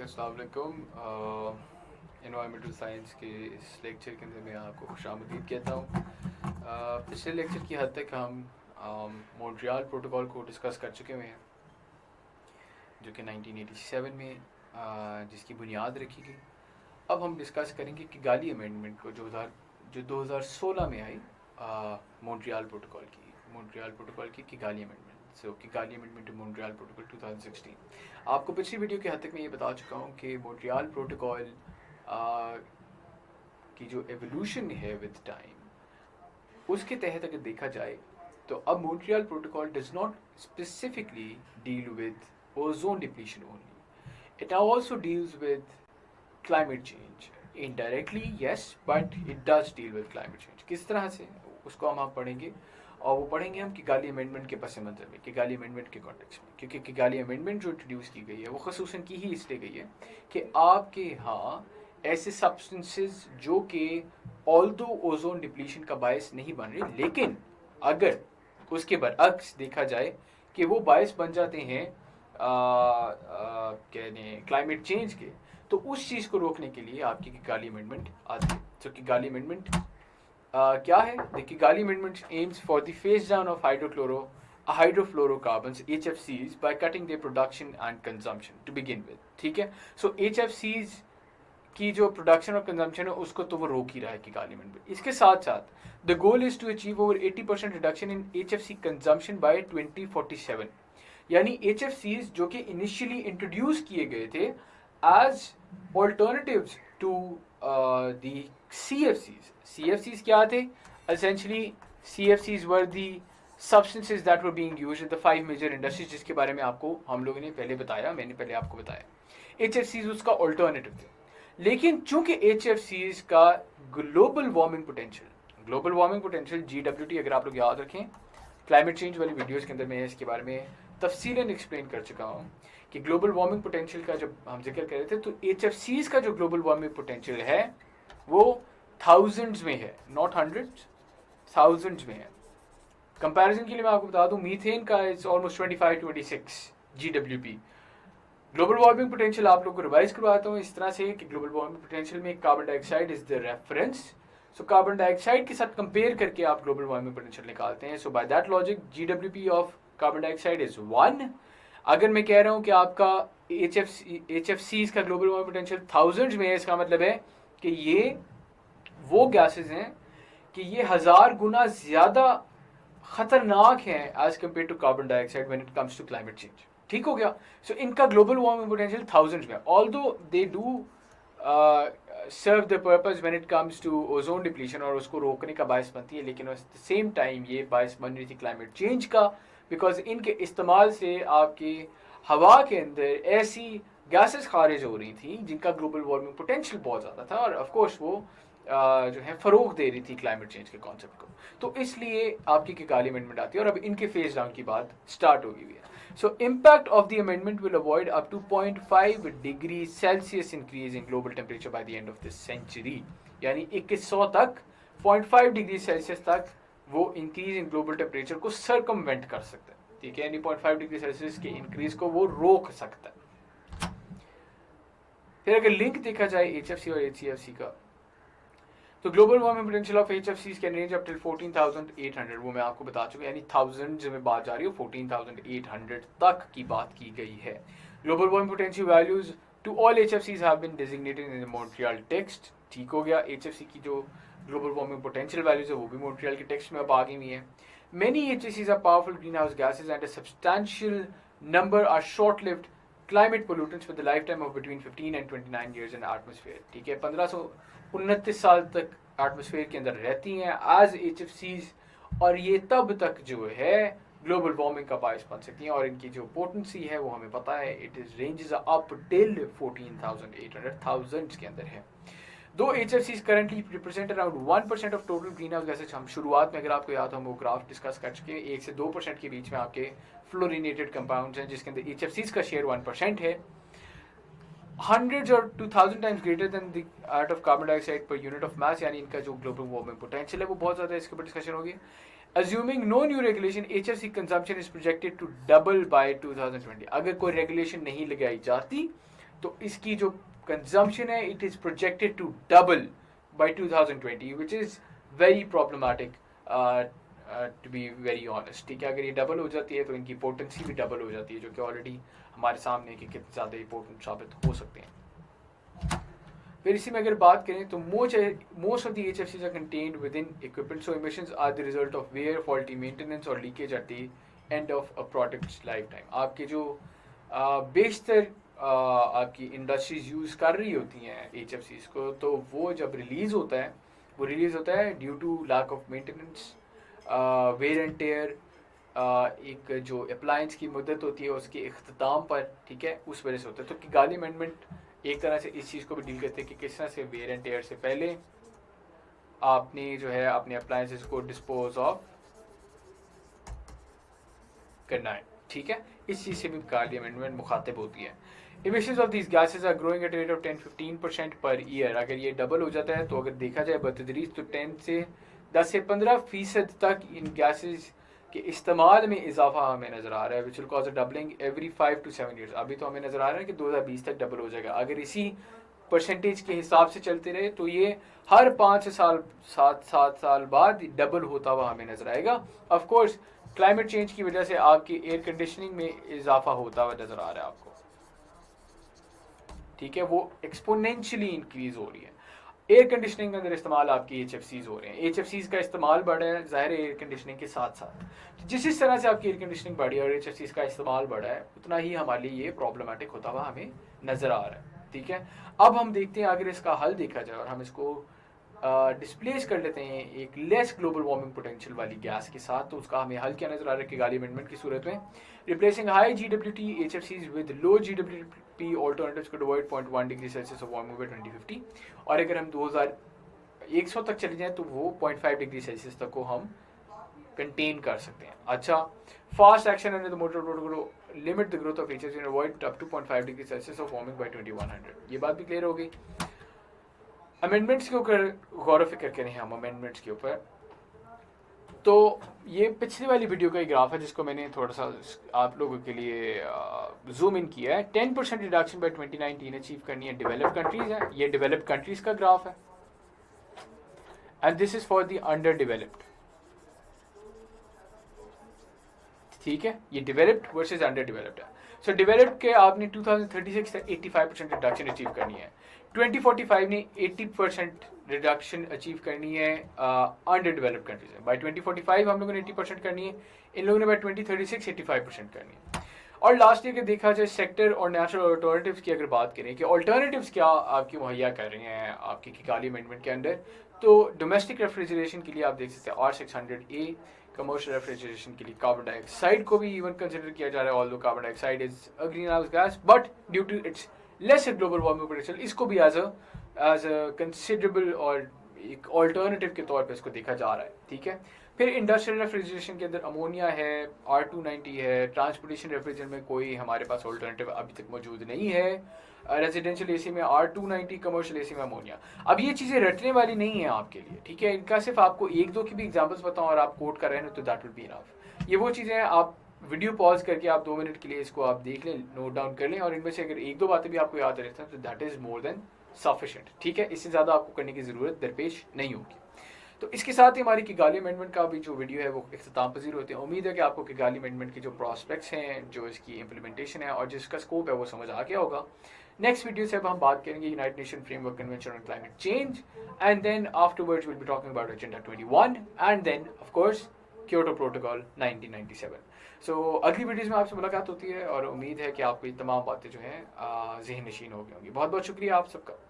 अस्सलाम वालेकुम। Environmental science के इस लेक्चर के अंदर मैं आपको खुशामदीद कहता हूँ। पिछले लेक्चर की हद तक हम मॉन्ट्रियल प्रोटोकॉल को डिस्कस कर चुके हुए हैं, जो कि 1987 में जिसकी बुनियाद रखी गई। अब हम डिस्कस करेंगे कि गाली अमेंडमेंट को जो 2016 में आई मॉन्ट्रियल प्रोटोकॉल की Kigali amendment, so Kigali amendment to Montreal Protocol 2016। आपको पिछली वीडियो के हद तक मैं ये बता चुका हूँ कि मॉन्ट्रियल प्रोटोकॉल की जो एवोल्यूशन है विद टाइम, उसके तहत अगर देखा जाए तो अब Montreal protocol does not specifically deal with ozone depletion only, it also deals with climate change indirectly, yes, but it does deal with climate change। किस तरह से, उसको हम पढ़ेंगे, और वो पढ़ेंगे हम किगाली अमेंडमेंट के पस मंज़र में, किगाली अमेंडमेंट के कॉन्टेक्स्ट में, क्योंकि किगाली अमेंडमेंट जो इंट्रोड्यूस की गई है वो खसूसन की ही इसलिए गई है कि आपके यहाँ ऐसे सब्सटेंसेस जो कि ऑल्दो ओजोन डिप्लीशन का बायस नहीं बन रहे, लेकिन अगर उसके बरअक्स देखा जाए कि वो बायस बन जाते हैं क्लाइमेट चेंज के, तो उस चीज़ को रोकने के लिए आपकी किगाली अमेंडमेंट आती है। तो किगाली अमेंडमेंट क्या है? The Kigali amendment aims for the phase down of hydrofluorocarbons HFCs by cutting their production and consumption to begin with। ठीक है, सो HFCs की जो प्रोडक्शन और कंजम्पशन है उसको तो वो रोक ही रहा है किगाली अमेंडमेंट। इसके साथ साथ the goal is to achieve over 80% reduction in HFC consumption by 2047। यानी HFCs जो कि इनिशियली इंट्रोड्यूस किए गए थे as alternatives to the CFCs। CFCs क्या थे? Essentially CFCs were the substances that were being used in the 5 major industries, जिसके बारे में आपको हम लोगों ने पहले बताया, मैंने पहले आपको बताया। HFCs उसका ऑल्टरनेटिव थे, लेकिन चूंकि HFCs का ग्लोबल वार्मिंग पोटेंशियल GWT, अगर आप लोग याद रखें क्लाइमेट चेंज वाली वीडियोस के अंदर मैं इसके बारे में तफसीलन एक्सप्लेन कर चुका हूँ कि ग्लोबल वार्मिंग पोटेंशियल का जब हम जिक्र कर रहे थे, तो HFCs का जो ग्लोबल वार्मिंग पोटेंशियल है वो थाउजेंड्स में है, नॉट हंड्रेड्स, थाउजेंड्स में है। कंपैरिजन के लिए मैं आपको बता दूं, मीथेन का is almost 25-26 GWP। Global warming potential आप लोग को रिवाइज करवाता हूँ इस तरह से कि ग्लोबल वार्मिंग पोटेंशियल में carbon dioxide is the reference, so carbon dioxide के साथ कंपेयर करके आप ग्लोबल वार्मिंग पोटेंशियल निकालते हैं। So by that logic GWP of carbon dioxide is 1। अगर मैं कह रहा हूँ कि आपका HFCs का ग्लोबल वार्मिंग पोटेंशियल थाउजेंड्स में है, इसका मतलब है कि ये वो गैसेस हैं कि ये 1000 गुना ज़्यादा खतरनाक हैं as compare to carbon dioxide when it comes to climate change. ठीक हो गया? सो इनका ग्लोबल वार्मिंग पोटेंशियल थाउजेंड्स में, although they do serve the purpose when it comes to ozone depletion, और उसको रोकने का बायस बनती है, लेकिन एट द सेम टाइम ये बायस बन रही थी क्लाइमेट चेंज का, बिकॉज इनके इस्तेमाल से आपकी हवा के अंदर ऐसी गैसेस खारिज हो रही थी जिनका ग्लोबल वार्मिंग पोटेंशियल बहुत ज़्यादा था, और ऑफ कोर्स वो जो है फ़रोग दे रही थी क्लाइमेट चेंज के कॉन्सेप्ट को। तो इसलिए आपकी किगाली अमेंडमेंट आती है, और अब इनके फेज डाउन की बात स्टार्ट होगी हुई है। So impact of the amendment will avoid up to 0.5 degree Celsius increase in global temperature by the end of this century. यानी 2100 तक 0.5 डिग्री सेल्सियस तक वो इंक्रीज इन ग्लोबल टेम्परेचर को सर्कमवेंट कर सकता है। ठीक है, यानी 0.5 डिग्री सेल्सियस के इंक्रीज को वो रोक सकता है। फिर अगर लिंक देखा जाए HFC और HCFC का, तो global warming potential of HFCs can range up till 14,800, वो मैं आपको बता चुका, यानी थाउजेंड्स में बात जा रही है, 14,800 तक की बात की गई है। Global warming potential values to all HFCs have been designated in the Montreal text. ठीक हो गया, HFC की जो ग्लोबल वार्मिंग पोटेंशियल वैल्यूज है वो भी मॉन्ट्रियल के टेक्स्ट में अब आ गई हुई है। Many HFCs are powerful greenhouse gases and a substantial number are short-lived climate pollutants with a lifetime of between 15 and 29 years in atmosphere। ठीक है, 1529 साल तक एटमॉस्फेयर के अंदर रहती हैं एज HFCs, और ये तब तक जो है ग्लोबल वार्मिंग का बायस बन सकती हैं, और इनकी जो पोटेंसी है वो हमें पता है, it is ranges up till 14,800, thousands के अंदर है। दो HFCs currently represent around 1% of total greenhouse gases। हम शुरुआत में अगर आपको याद हो हम वो ग्राफ डिस्कस कर चुके हैं, 1 से 2% के बीच में आपके फ्लोरिनेटेड कंपाउंड्स हैं जिसके अंदर HFCs का शेयर 1% है। हंड्रेड्स और 2000 times greater than the art of carbon dioxide per unit of mass, यानी इनका जो ग्लोबल वार्मिंग पोटेंशियल है वो बहुत ज़्यादा है, इसके ऊपर डिस्कशन होगी। Assuming no new regulation, HFC consumption is projected to double by 2020। अगर कोई रेगुलेशन नहीं लगाई जाती तो इसकी जो कंजम्पशन है it is projected to double by 2020 which is very problematic to be very honest. ठीक है, अगर ये डबल हो जाती है तो इनकी पोटेंसी भी डबल हो जाती है, जो कि ऑलरेडी हमारे सामने कि कितने ज़्यादा इंपॉर्टेंट साबित हो सकते हैं। फिर इसी में अगर बात करें तो most of the HFCs are contained with in equipment, so emissions are the result of where faulty maintenance और leakage at the end of a products life time. आपके जो बेशतर आपकी इंडस्ट्रीज यूज़ कर रही होती हैं HFCs को, तो वो जब रिलीज़ होता है due to lack of maintenance, wear and tear, एक जो अप्लायंस की मुद्दत होती है उसके इख्तिताम पर, ठीक है, उस वजह से होता है। तो किगाली अमेंडमेंट एक तरह से इस चीज़ को भी डील करते हैं कि किस तरह से वेयर एंड टेयर से पहले आपने जो है अपने अप्लायंसेस को डिस्पोज ऑफ करना है। ठीक है, इस चीज़ से भी किगाली अमेंडमेंट मुखातिब होती है। Emissions of these gases are growing at rate of 10-15% per year. अगर ये डबल हो जाता है तो अगर देखा जाए बतदरीज तो 10 से 15% तक इन गैसेज के इस्तेमाल में इजाफा हमें नज़र आ रहा है, which will cause a doubling every 5 to 7 years. अभी तो हमें नज़र आ रहा है कि 2020 तक डबल हो जाएगा। अगर इसी परसेंटेज के हिसाब से चलते रहे तो ये हर 5 साल 7 साल बाद डबल होता हुआ हमें नज़र आएगा। ऑफकोर्स क्लाइमेट चेंज की वजह से आपकी एयर कंडीशनिंग में इजाफा होता हुआ नज़र आ रहा है आपको, ठीक है, वो एक्सपोनेंशियली इंक्रीज हो रही है। एयर कंडीशनिंग के अंदर इस्तेमाल आपकी HFCs हो रहे हैं, HFCs का इस्तेमाल बढ़ा है ज़ाहिर एयर कंडीशनिंग के साथ साथ। तो जिस तरह से आपकी एयर कंडीशनिंग बढ़ी है और HFCs का इस्तेमाल बढ़ा है, उतना ही हमारे लिए ये प्रॉब्लमेटिक होता हुआ हमें नज़र आ रहा है। ठीक है, अब हम देखते हैं अगर इसका हल देखा जाए और हम इसको डिस्प्लेस कर लेते हैं एक लेस ग्लोबल वार्मिंग पोटेंशियल वाली गैस के साथ, तो उसका हमें हल क्या नज़र आ रहा है कि किगाली अमेंडमेंट की सूरत में replacing high GWT HFCs with low GWP alternatives could avoid 0.1 degree Celsius of warming by 2050। और अगर हम 2100 तक चले जाएं तो वो 0.5 डिग्री सेल्सियस तक को हम कंटेन कर सकते हैं। अच्छा, fast action under the motor protocol limit the growth of HFC and avoid up to 0.5 degree Celsius of warming by 2100। ये बात भी क्लियर हो गई। अमेंडमेंट्स के ऊपर गौर फिक्र करें हम अमेंडमेंट्स के ऊपर, तो ये पिछली वाली वीडियो का ही ग्राफ है जिसको मैंने थोड़ा सा आप लोगों के लिए जूम इन किया है। 10% रिडक्शन बाय 2019 अचीव करनी है डेवलप्ड कंट्रीज है, ये डेवलप्ड कंट्रीज का ग्राफ है, and this is for the under developed. ठीक है, ये डेवलप्ड वर्सेस अंडर डेवलप्ड है। सो डेवलप्ड के आपने 2036 तक 85% रिडक्शन अचीव करनी है, 2045 ने 80% रिडक्शन अचीव करनी है अंडर डेवलप्ड कंट्रीज में। बाय 2045 हम लोगों ने 80% करनी है, इन लोगों ने बाय 2036 85% करनी है। और लास्ट ईयर के देखा जाए सेक्टर और नेचुरल ऑल्टरनेटिव्स की अगर बात करें कि ऑल्टरनेटिव्स क्या आपकी मुहैया कर रहे हैं आपकी किगाली अमेंडमेंट के अंदर, तो डोमेस्टिक रेफ्रिजरेशन के लिए आप देख सकते हैं R600A, कमर्शियल रेफ्रिजरेशन के लिए कार्बन डाइऑक्साइड को भी इवन कंसिडर किया जा रहा है, although carbon dioxide is a greenhouse gas, but due to its lesser global warming potential इसको भी एज अ कंसिडरेबल और एक ऑल्टरनेटिव के तौर पे इसको देखा जा रहा है। ठीक है, फिर इंडस्ट्रियल रेफ्रिजरेशन के अंदर अमोनिया है, R290 है, ट्रांसपोर्टेशन रेफ्रिजरेशन में कोई हमारे पास ऑल्टरनेटिव अभी तक मौजूद नहीं है, रेजिडेंशियल AC में R290, कमर्शियल AC में अमोनिया। अब ये चीज़ें रटने वाली नहीं है आपके लिए, ठीक है, इनका सिर्फ आपको एक दो की भी एग्जाम्पल्स बताऊँ और आप कोट कर रहे हैं तो दैट विल बी इनफ। ये वो चीज़ें हैं, आप वीडियो पॉज करके आप 2 मिनट के लिए इसको आप देख लें, नोट डाउन कर लें, और इनमें से अगर एक दो बातें भी आपको याद रहती हैं तो that is more than sufficient. ठीक है, इससे ज़्यादा आपको करने की ज़रूरत दरपेश नहीं होगी। तो इसके साथ ही हमारी किगाली अमेंडमेंट का भी जो वीडियो है वो इख्तिताम पजीर होते हैं। उम्मीद है कि आपको किगाली अमेंडमेंट की जो प्रॉस्पेक्ट्स हैं, जो इसकी इम्प्लीमेंटेशन है और जिसका स्कोप है वो समझ आ गया होगा। नेक्स्ट वीडियो से अब हम बात करेंगे United Nation Framework Convention on Climate Change, and then afterwards will be talking about agenda 21 and then of course Kyoto Protocol 1997। So अगली वीडियोज़ में आपसे मुलाकात होती है और उम्मीद है कि आपको ये तमाम बातें जो हैं ज़हन नशीन हो गई होंगी। बहुत बहुत शुक्रिया आप सबका।